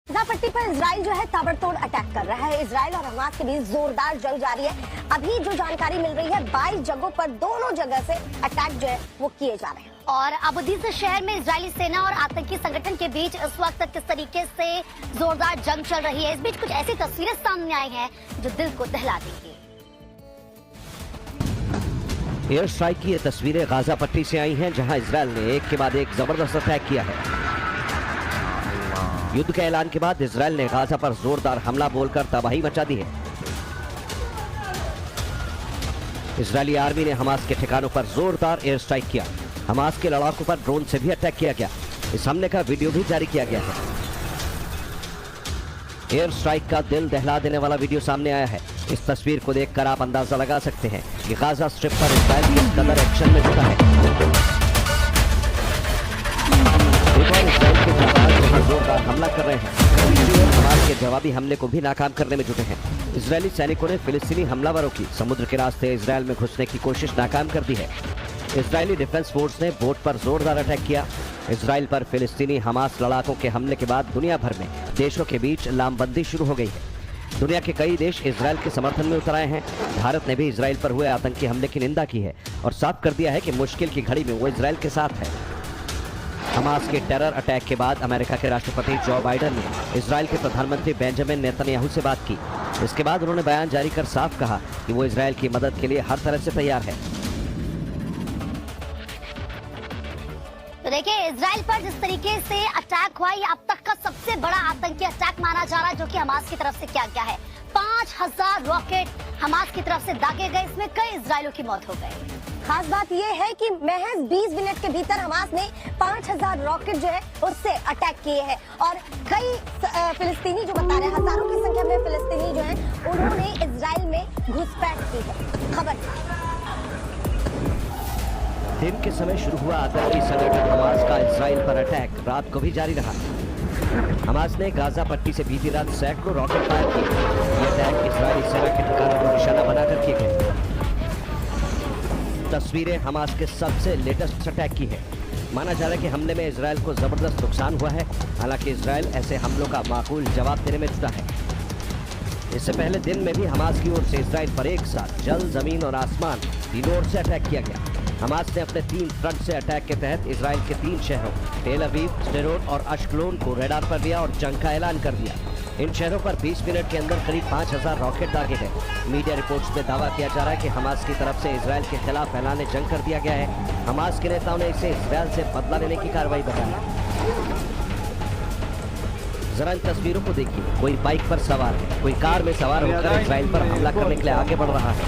Gaza पट्टी पर Israel जो है ताबड़तोड़ अटैक कर रहा है। इजराइल और हमास के बीच जोरदार जंग जारी है। अभी जो जानकारी मिल रही है 22 जगहों पर दोनों जगह से अटैक जो है वो किए जा रहे हैं। और अबुदीस शहर में इजरायली सेना और आतंकी संगठन के बीच इस वक्त किस तरीके से जोरदार जंग चल रही है, इस बीच कुछ ऐसी तस्वीरें सामने आई हैं जो दिल को दहला देंगी। एयर स्ट्राइक की ये तस्वीरें गाजा पट्टी से आई हैं, जहां इजराइल ने एक के बाद एक जबरदस्त अटैक किया है। युद्ध के ऐलान के बाद इजराइल ने गाजा पर जोरदार हमला बोलकर तबाही मचा दी है। इजरायली आर्मी ने हमास के ठिकानों पर जोरदार एयर स्ट्राइक किया। हमास के लड़ाकों पर ड्रोन से भी अटैक किया गया। इस हमले का वीडियो भी जारी किया गया है। एयर स्ट्राइक का दिल दहला देने वाला वीडियो सामने आया है। इस तस्वीर को देखकर आप अंदाजा लगा सकते हैं कि गाजा स्ट्रिप पर इजराइल किस कदर एक्शन में जुटा है। इजराइल के जवान जोरदार हमला कर रहे हैं। हमास के जवाबी हमले को भी नाकाम करने में जुटे हैं। इजरायली सैनिकों ने फिलिस्तीनी हमलावरों की समुद्र के रास्ते इजराइल में घुसने की कोशिश नाकाम कर दी है। इजरायली डिफेंस फोर्स ने बोट पर जोरदार अटैक किया। इजराइल पर फिलिस्तीनी हमास लड़ाकों के हमले के बाद दुनिया भर में देशों के बीच लामबंदी शुरू हो गई है। दुनिया के कई देश इजराइल के समर्थन में उतर आए हैं। भारत ने भी इजराइल पर हुए आतंकी हमले की निंदा की है और साफ कर दिया है कि मुश्किल की घड़ी में वो इजराइल के साथ है। हमास के टेरर अटैक के बाद अमेरिका के राष्ट्रपति जो बाइडेन ने इजराइल के प्रधानमंत्री बेंजामिन नेतन्याहू से बात की। इसके बाद उन्होंने बयान जारी कर साफ कहा कि वो इजराइल की मदद के लिए हर तरह से तैयार है। तो देखिए, इजराइल पर जिस तरीके से अटैक हुआ, ये अब तक का सबसे बड़ा आतंकी अटैक माना जा रहा है जो कि हमास की तरफ से किया गया है। 5000 रॉकेट हमास की तरफ से दागे गए, इसमें कई इजरायलियों की मौत हो गई। खास बात यह है कि महज 20 मिनट के भीतर हमास ने 5000 रॉकेट जो है उससे अटैक किए हैं और कई फिलिस्तीनी जो बता रहे हैं, हजारों की संख्या में फिलिस्तीनी जो है उन्होंने इजराइल में घुसपैठ की है। खबर दिन के समय शुरू हुआ आतंकी संगठन हमास का इजराइल पर अटैक रात को भी जारी रहा। हमास ने गाजा पट्टी से बीती रात सैकड़ों रॉकेट फायर किए। ये अटैक इजरायली सेना के ठिकानों को निशाना बनाकर किए गए। तस्वीरें हमास के सबसे लेटेस्ट अटैक की है। माना जा रहा है कि हमले में इजराइल को जबरदस्त नुकसान हुआ है। हालांकि इजराइल ऐसे हमलों का माकूल जवाब देने में जुटा है। इससे पहले दिन में भी हमास की ओर से इजराइल पर एक साथ जल, जमीन और आसमान तीनों ओर से अटैक किया गया। हमास ने अपने 3 फ्रंट से अटैक के तहत इजराइल के 3 शहरों टेल अवीव, स्डेरोट और अश्कलोन को रेडार पर लिया और जंग का ऐलान कर दिया। इन शहरों पर 20 मिनट के अंदर करीब 5000 रॉकेट दागे गए। मीडिया रिपोर्ट्स में दावा किया जा रहा है कि हमास की तरफ से इजराइल के खिलाफ ऐलान जंग कर दिया गया है। हमास के नेताओं ने इसे इजराइल से बदला लेने की कार्रवाई बताया। जरा इन तस्वीरों को देखिए। कोई बाइक पर सवार है, कोई कार में सवार होकर इजराइल पर हमला करने के लिए आगे बढ़ रहा है।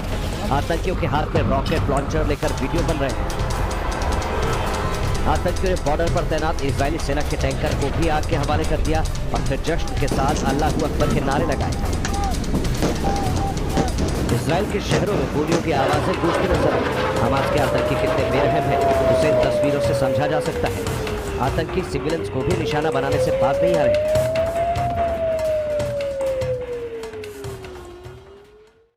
आतंकियों के हाथ में रॉकेट लॉन्चर लेकर वीडियो बन रहे हैं। आतंकियों ने बॉर्डर पर तैनात इजरायली सेना के टैंकर को भी आग के हवाले कर दिया और फिर जश्न के साथ अल्लाहू अकबर के नारे लगाए। इजराइल के शहरों में गोलियों की आवाजें गूंजती नजर आई। हमास के आतंकी कितने बेरहम हैं, उसे इन तस्वीरों से समझा जा सकता है। आतंकी सिविलियंस को भी निशाना बनाने से बात नहीं आ रही।